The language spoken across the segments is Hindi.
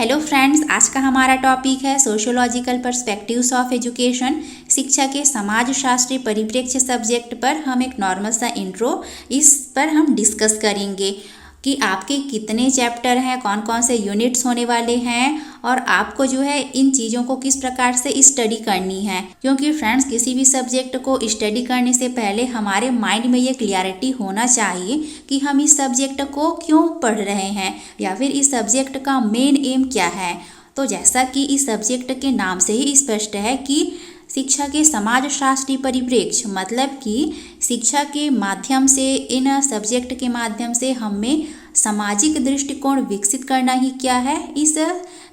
हेलो फ्रेंड्स, आज का हमारा टॉपिक है सोशियोलॉजिकल पर्सपेक्टिव्स ऑफ एजुकेशन। शिक्षा के समाजशास्त्री परिप्रेक्ष्य सब्जेक्ट पर हम एक नॉर्मल सा इंट्रो इस पर हम डिस्कस करेंगे कि आपके कितने चैप्टर हैं, कौन कौन से यूनिट्स होने वाले हैं और आपको जो है इन चीज़ों को किस प्रकार से स्टडी करनी है। क्योंकि फ्रेंड्स, किसी भी सब्जेक्ट को स्टडी करने से पहले हमारे माइंड में ये क्लियरिटी होना चाहिए कि हम इस सब्जेक्ट को क्यों पढ़ रहे हैं या फिर इस सब्जेक्ट का मेन एम क्या है। तो जैसा कि इस सब्जेक्ट के नाम से ही स्पष्ट है कि शिक्षा के समाजशास्त्री परिप्रेक्ष्य, मतलब कि शिक्षा के माध्यम से, इन सब्जेक्ट के माध्यम से हमें सामाजिक दृष्टिकोण विकसित करना ही क्या है, इस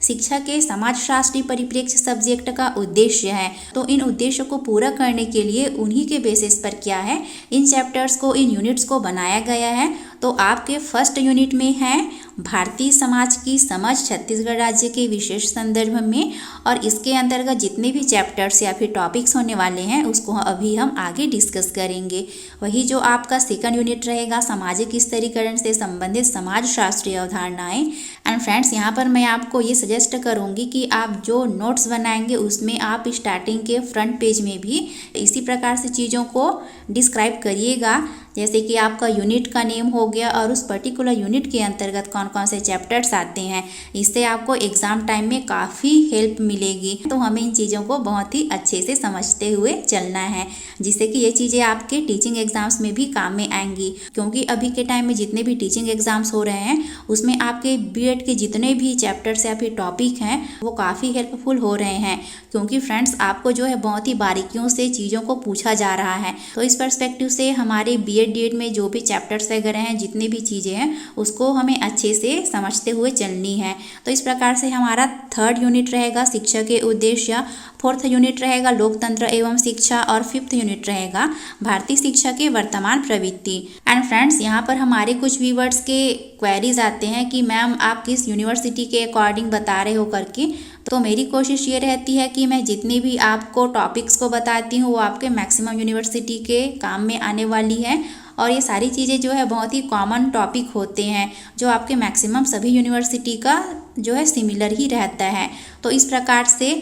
शिक्षा के समाजशास्त्री परिप्रेक्ष्य सब्जेक्ट का उद्देश्य है। तो इन उद्देश्यों को पूरा करने के लिए उन्हीं के बेसिस पर क्या है, इन चैप्टर्स को, इन यूनिट्स को बनाया गया है। तो आपके फर्स्ट यूनिट में है भारतीय समाज की समझ छत्तीसगढ़ राज्य के विशेष संदर्भ में, और इसके अंतर्गत जितने भी चैप्टर्स या फिर टॉपिक्स होने वाले हैं उसको अभी हम आगे डिस्कस करेंगे। वही जो आपका सेकंड यूनिट रहेगा सामाजिक स्तरीकरण से संबंधित समाजशास्त्रीय अवधारणाएं। एंड फ्रेंड्स, यहाँ पर मैं आपको ये सजेस्ट करूँगी कि आप जो नोट्स बनाएंगे उसमें आप स्टार्टिंग के फ्रंट पेज में भी इसी प्रकार से चीज़ों को डिस्क्राइब करिएगा, जैसे कि आपका यूनिट का नेम हो गया और उस पर्टिकुलर यूनिट के अंतर्गत कौन कौन से चैप्टर्स आते हैं। इससे आपको एग्ज़ाम टाइम में काफ़ी हेल्प मिलेगी। तो हमें इन चीज़ों को बहुत ही अच्छे से समझते हुए चलना है, जिससे कि ये चीज़ें आपके टीचिंग एग्ज़ाम्स में भी काम में आएंगी। क्योंकि अभी के टाइम में जितने भी टीचिंग एग्ज़ाम्स हो रहे हैं उसमें आपके बीएड के जितने भी चैप्टर्स या फिर टॉपिक हैं वो काफ़ी हेल्पफुल हो रहे हैं। क्योंकि फ्रेंड्स, आपको जो है बहुत ही बारीकियों से चीज़ों को पूछा जा रहा है। तो इस पर्सपेक्टिव से हमारे बीएड डीएड में जो भी चैप्टर्स वगैरह हैं, जितनी भी चीज़ें हैं, उसको हमें अच्छे से समझते हुए चलनी है। तो इस प्रकार से हमारा थर्ड यूनिट रहेगा शिक्षा के उद्देश्य, फोर्थ यूनिट रहेगा लोकतंत्र एवं शिक्षा, और फिफ्थ यूनिट रहेगा भारतीय शिक्षा के वर्तमान प्रवृत्ति। एंड फ्रेंड्स, यहाँ पर हमारे कुछ व्यूअर्स के क्वेरीज आते हैं कि मैम आप किस यूनिवर्सिटी के अकॉर्डिंग बता रहे हो करके। तो मेरी कोशिश ये रहती है कि मैं जितनी भी आपको टॉपिक्स को बताती हूँ वो आपके मैक्सिमम यूनिवर्सिटी के काम में आने वाली है, और ये सारी चीज़ें जो है बहुत ही कॉमन टॉपिक होते हैं जो आपके मैक्सिमम सभी यूनिवर्सिटी का जो है सिमिलर ही रहता है। तो इस प्रकार से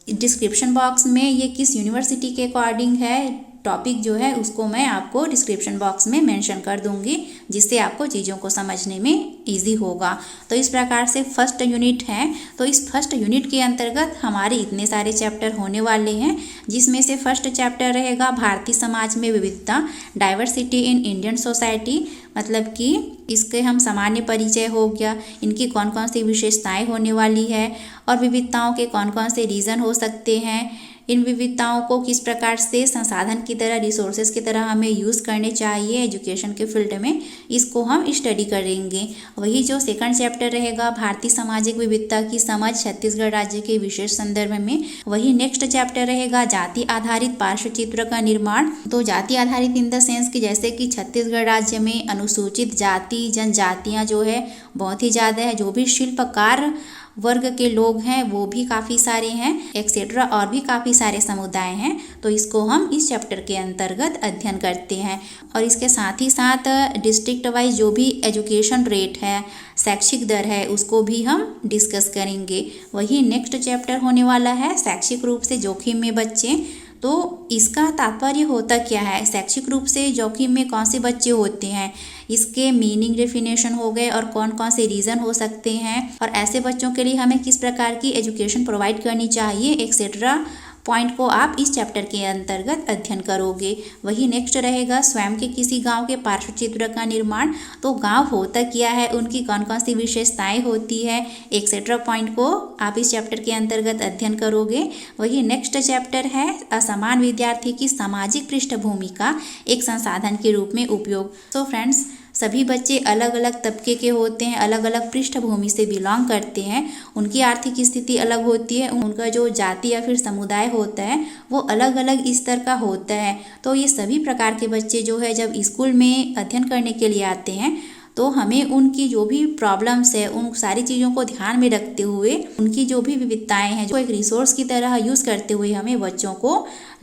डिस्क्रिप्शन बॉक्स में ये किस यूनिवर्सिटी के अकॉर्डिंग है टॉपिक जो है उसको मैं आपको डिस्क्रिप्शन बॉक्स में मेंशन कर दूंगी, जिससे आपको चीज़ों को समझने में इजी होगा। तो इस प्रकार से फर्स्ट यूनिट है। तो इस फर्स्ट यूनिट के अंतर्गत हमारे इतने सारे चैप्टर होने वाले हैं, जिसमें से फर्स्ट चैप्टर रहेगा भारतीय समाज में विविधता, डाइवर्सिटी इन इंडियन सोसाइटी। मतलब कि इसके हम सामान्य परिचय हो गया, इनकी कौन कौन सी विशेषताएं होने वाली है और विविधताओं के कौन कौन से रीज़न हो सकते हैं, इन विविधताओं को किस प्रकार से संसाधन की तरह, रिसोर्सेज की तरह हमें यूज़ करने चाहिए एजुकेशन के फील्ड में, इसको हम स्टडी करेंगे। वही जो सेकंड चैप्टर रहेगा भारतीय सामाजिक विविधता की समझ छत्तीसगढ़ राज्य के विशेष संदर्भ में। वही नेक्स्ट चैप्टर रहेगा जाति आधारित पार्श्व चित्र का निर्माण। तो जाति आधारित इन द सेंस कि जैसे कि छत्तीसगढ़ राज्य में अनुसूचित जाति जनजातियाँ जो है बहुत ही ज़्यादा है, जो भी शिल्पकार वर्ग के लोग हैं वो भी काफ़ी सारे हैं, एक्सेट्रा, और भी काफ़ी सारे समुदाय हैं। तो इसको हम इस चैप्टर के अंतर्गत अध्ययन करते हैं। और इसके साथ ही साथ डिस्ट्रिक्ट वाइज जो भी एजुकेशन रेट है, शैक्षिक दर है, उसको भी हम डिस्कस करेंगे। वही नेक्स्ट चैप्टर होने वाला है शैक्षिक रूप से जोखिम में बच्चे। तो इसका तात्पर्य होता क्या है, शैक्षिक रूप से जोखिम में कौन से बच्चे होते हैं, इसके मीनिंग डेफिनेशन हो गए और कौन कौन से रीज़न हो सकते हैं, और ऐसे बच्चों के लिए हमें किस प्रकार की एजुकेशन प्रोवाइड करनी चाहिए, एक्सेट्रा पॉइंट को आप इस चैप्टर के अंतर्गत अध्ययन करोगे। वही नेक्स्ट रहेगा स्वयं के किसी गांव के पार्श्व चित्र का निर्माण। तो गांव होता क्या है, उनकी कौन कौन सी विशेषताएं होती है, एक्सेट्रा पॉइंट को आप इस चैप्टर के अंतर्गत अध्ययन करोगे। वही नेक्स्ट चैप्टर है असमान विद्यार्थी की सामाजिक पृष्ठभूमि का एक संसाधन के रूप में उपयोग। तो फ्रेंड्स, सभी बच्चे अलग अलग तबके के होते हैं, अलग अलग पृष्ठभूमि से बिलोंग करते हैं, उनकी आर्थिक स्थिति अलग होती है, उनका जो जाति या फिर समुदाय होता है वो अलग अलग स्तर का होता है। तो ये सभी प्रकार के बच्चे जो है जब स्कूल में अध्ययन करने के लिए आते हैं तो हमें उनकी जो भी प्रॉब्लम्स है उन सारी चीज़ों को ध्यान में रखते हुए उनकी जो भी विविधताएं हैं जो एक रिसोर्स की तरह यूज़ करते हुए हमें बच्चों को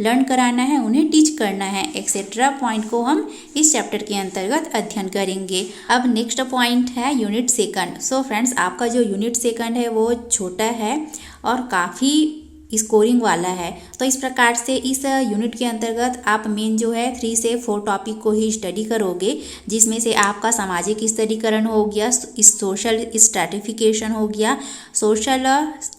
लर्न कराना है, उन्हें टीच करना है, एक्सेट्रा पॉइंट को हम इस चैप्टर के अंतर्गत अध्ययन करेंगे। अब नेक्स्ट पॉइंट है यूनिट सेकंड। सो फ्रेंड्स, आपका जो यूनिट सेकंड है वो छोटा है और काफ़ी स्कोरिंग वाला है। तो इस प्रकार से इस यूनिट के अंतर्गत आप मेन जो है 3 से 4 टॉपिक को ही स्टडी करोगे, जिसमें से आपका सामाजिक स्तरीकरण हो गया, सोशल स्ट्रैटिफिकेशन हो गया, सोशल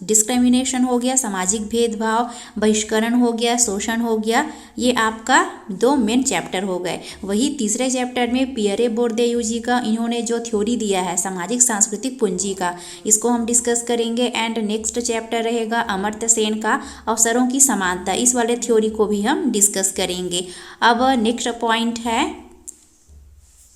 डिस्क्रिमिनेशन हो गया, सामाजिक भेदभाव, बहिष्करण हो गया, शोषण हो गया। ये आपका 2 मेन चैप्टर हो गए। वही तीसरे चैप्टर में पियरे बोर्दियू जी का इन्होंने जो थ्योरी दिया है सामाजिक सांस्कृतिक पूंजी का, इसको हम डिस्कस करेंगे। एंड नेक्स्ट चैप्टर रहेगा अमर्त्य सेन का अवसरों की समानता, इस वाले थ्योरी को भी हम डिस्कस करेंगे। अब नेक्स्ट पॉइंट है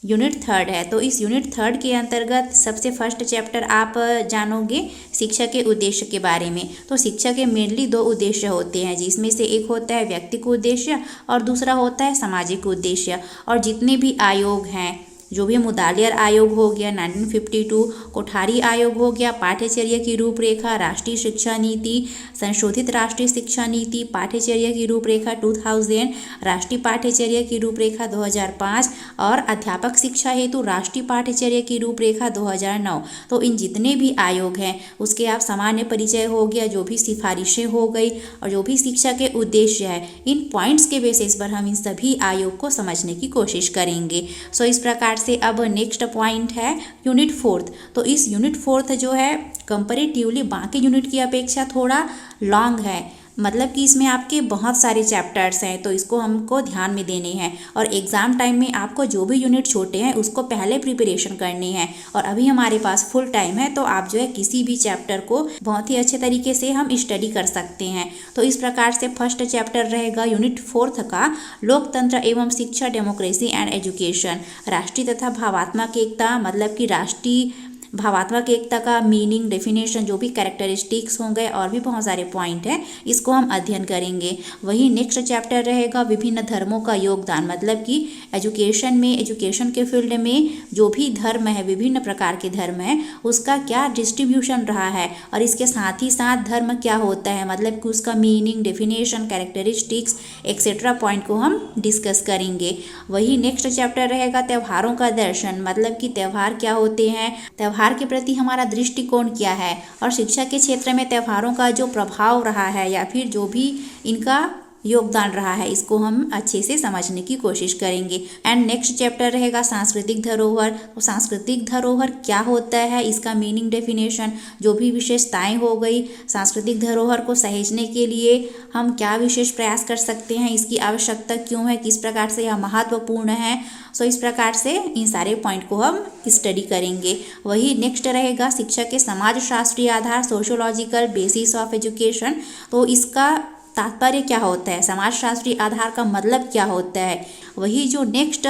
यूनिट थर्ड है। तो इस यूनिट थर्ड के अंतर्गत सबसे फर्स्ट चैप्टर आप जानोगे शिक्षा के उद्देश्य के बारे में। तो शिक्षा के मेनली 2 उद्देश्य होते हैं, जिसमें से एक होता है व्यक्तिगत उद्देश्य और दूसरा होता है सामाजिक उद्देश्य। और जितने भी आयोग हैं, जो भी मुदालियर आयोग हो गया 1952, कोठारी आयोग हो गया, पाठ्यचर्या की रूपरेखा, राष्ट्रीय शिक्षा नीति, संशोधित राष्ट्रीय शिक्षा नीति, पाठ्यचर्या की रूपरेखा 2000, राष्ट्रीय पाठ्यचर्या की रूपरेखा 2005 और अध्यापक शिक्षा हेतु राष्ट्रीय पाठ्यचर्या की रूपरेखा 2009। तो इन जितने भी आयोग हैं उसके आप सामान्य परिचय हो गया, जो भी सिफारिशें हो गई और जो भी शिक्षा के उद्देश्य है, इन पॉइंट्स के बेसिस पर हम इन सभी आयोग को समझने की कोशिश करेंगे। सो इस प्रकार से अब नेक्स्ट पॉइंट है यूनिट फोर्थ। तो इस यूनिट फोर्थ जो है कंपैरेटिवली बाकी यूनिट की अपेक्षा थोड़ा लॉन्ग है, मतलब कि इसमें आपके बहुत सारे चैप्टर्स हैं, तो इसको हमको ध्यान में देने हैं। और एग्ज़ाम टाइम में आपको जो भी यूनिट छोटे हैं उसको पहले प्रिपरेशन करनी है। और अभी हमारे पास फुल टाइम है, तो आप जो है किसी भी चैप्टर को बहुत ही अच्छे तरीके से हम स्टडी कर सकते हैं। तो इस प्रकार से फर्स्ट चैप्टर रहेगा यूनिट फोर्थ का लोकतंत्र एवं शिक्षा, डेमोक्रेसी एंड एजुकेशन। राष्ट्रीय तथा भावात्मक एकता, मतलब कि राष्ट्रीय भावात्मक एकता का मीनिंग, डेफिनेशन, जो भी कैरेक्टरिस्टिक्स होंगे और भी बहुत सारे पॉइंट हैं, इसको हम अध्ययन करेंगे। वही नेक्स्ट चैप्टर रहेगा विभिन्न धर्मों का योगदान, मतलब कि एजुकेशन में, एजुकेशन के फील्ड में जो भी धर्म है, विभिन्न प्रकार के धर्म हैं, उसका क्या डिस्ट्रीब्यूशन रहा है और इसके साथ ही साथ धर्म क्या होता है, मतलब कि उसका meaning, definition, characteristics etcetera point को हम डिस्कस करेंगे। वही नेक्स्ट चैप्टर रहेगा त्योहारों का दर्शन, मतलब कि त्यौहार क्या होते हैं, त्यौहार के प्रति हमारा दृष्टिकोण क्या है और शिक्षा के क्षेत्र में त्योहारों का जो प्रभाव रहा है या फिर जो भी इनका योगदान रहा है, इसको हम अच्छे से समझने की कोशिश करेंगे। एंड नेक्स्ट चैप्टर रहेगा सांस्कृतिक धरोहर। तो सांस्कृतिक धरोहर क्या होता है, इसका मीनिंग, डेफिनेशन, जो भी विशेषताएं हो गई, सांस्कृतिक धरोहर को सहेजने के लिए हम क्या विशेष प्रयास कर सकते हैं, इसकी आवश्यकता क्यों है, किस प्रकार से यह महत्वपूर्ण है। सो इस प्रकार से इन सारे पॉइंट को हम स्टडी करेंगे। वही नेक्स्ट रहेगा शिक्षा के समाज शास्त्रीय आधार, सोशियोलॉजिकल बेसिस ऑफ एजुकेशन। तो इसका तात्पर्य क्या होता है, समाज शास्त्रीय आधार का मतलब क्या होता है। वही जो नेक्स्ट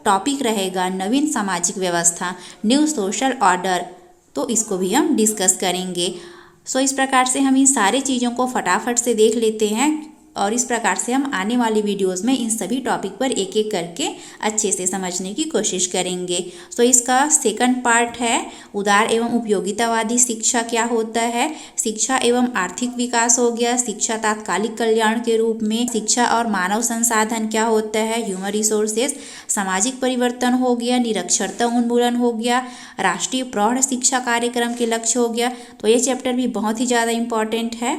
टॉपिक रहेगा नवीन सामाजिक व्यवस्था, न्यू सोशल ऑर्डर, तो इसको भी हम डिस्कस करेंगे। सो इस प्रकार से हम इन सारे चीज़ों को फटाफट से देख लेते हैं और इस प्रकार से हम आने वाली वीडियोस में इन सभी टॉपिक पर एक एक करके अच्छे से समझने की कोशिश करेंगे। सो इसका सेकंड पार्ट है उदार एवं उपयोगितावादी शिक्षा क्या होता है, शिक्षा एवं आर्थिक विकास हो गया, शिक्षा तात्कालिक कल्याण के रूप में, शिक्षा और मानव संसाधन क्या होता है, ह्यूमन रिसोर्सेज, सामाजिक परिवर्तन हो गया, निरक्षरता उन्मूलन हो गया, राष्ट्रीय प्रौढ़ शिक्षा कार्यक्रम के लक्ष्य हो गया। तो ये चैप्टर भी बहुत ही ज़्यादा इम्पॉर्टेंट है।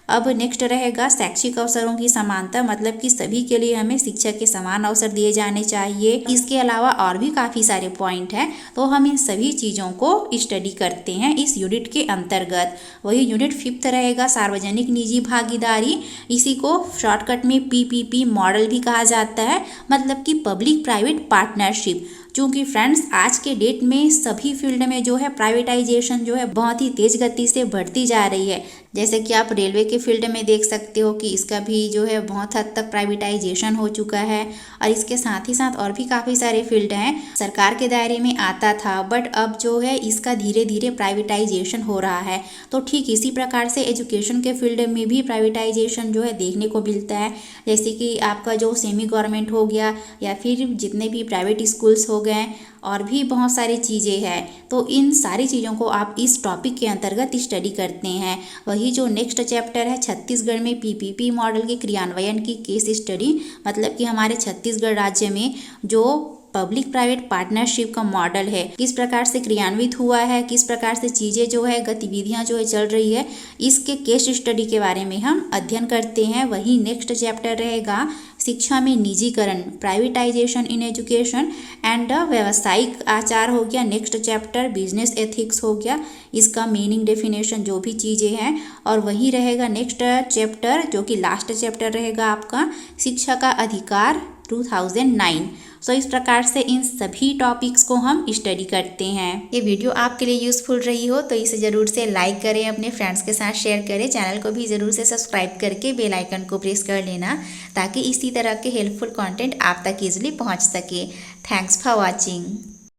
अब नेक्स्ट रहेगा शैक्षिक अवसरों की समानता, मतलब कि सभी के लिए हमें शिक्षा के समान अवसर दिए जाने चाहिए। इसके अलावा और भी काफ़ी सारे पॉइंट हैं, तो हम इन सभी चीज़ों को स्टडी करते हैं इस यूनिट के अंतर्गत। वही यूनिट फिफ्थ रहेगा सार्वजनिक निजी भागीदारी, इसी को शॉर्टकट में PPP मॉडल भी कहा जाता है, मतलब कि पब्लिक प्राइवेट पार्टनरशिप। क्योंकि फ्रेंड्स आज के डेट में सभी फील्ड में जो है प्राइवेटाइजेशन जो है बहुत ही तेज़ गति से बढ़ती जा रही है। जैसे कि आप रेलवे के फील्ड में देख सकते हो कि इसका भी जो है बहुत हद तक प्राइवेटाइजेशन हो चुका है। और इसके साथ ही साथ और भी काफ़ी सारे फील्ड हैं, सरकार के दायरे में आता था, बट अब जो है इसका धीरे धीरे प्राइवेटाइजेशन हो रहा है। तो ठीक इसी प्रकार से एजुकेशन के फील्ड में भी प्राइवेटाइजेशन जो है देखने को मिलता है। जैसे कि आपका जो सेमी गवर्नमेंट हो गया या फिर जितने भी प्राइवेट स्कूल्स हो गए, गए और भी बहुत सारी चीज़ें हैं। तो इन सारी चीज़ों को आप इस टॉपिक के अंतर्गत स्टडी करते हैं। वही जो नेक्स्ट चैप्टर है छत्तीसगढ़ में पीपीपी मॉडल के क्रियान्वयन की केस स्टडी, मतलब कि हमारे छत्तीसगढ़ राज्य में जो पब्लिक प्राइवेट पार्टनरशिप का मॉडल है किस प्रकार से क्रियान्वित हुआ है, किस प्रकार से चीज़ें जो है गतिविधियां जो है चल रही है, इसके केस स्टडी के बारे में हम अध्ययन करते हैं। वही नेक्स्ट चैप्टर रहेगा शिक्षा में निजीकरण, प्राइवेटाइजेशन इन एजुकेशन एंड व्यावसायिक आचार हो गया। नेक्स्ट चैप्टर बिजनेस एथिक्स हो गया, इसका मीनिंग डेफिनेशन जो भी चीज़ें हैं। और वही रहेगा नेक्स्ट चैप्टर जो कि लास्ट चैप्टर रहेगा आपका शिक्षा का अधिकार 2009। सो इस प्रकार से इन सभी टॉपिक्स को हम स्टडी करते हैं। ये वीडियो आपके लिए यूज़फुल रही हो तो इसे ज़रूर से लाइक करें, अपने फ्रेंड्स के साथ शेयर करें, चैनल को भी ज़रूर से सब्सक्राइब करके बेल आइकन को प्रेस कर लेना ताकि इसी तरह के हेल्पफुल कंटेंट आप तक ईजिली पहुंच सके। Thanks for watching.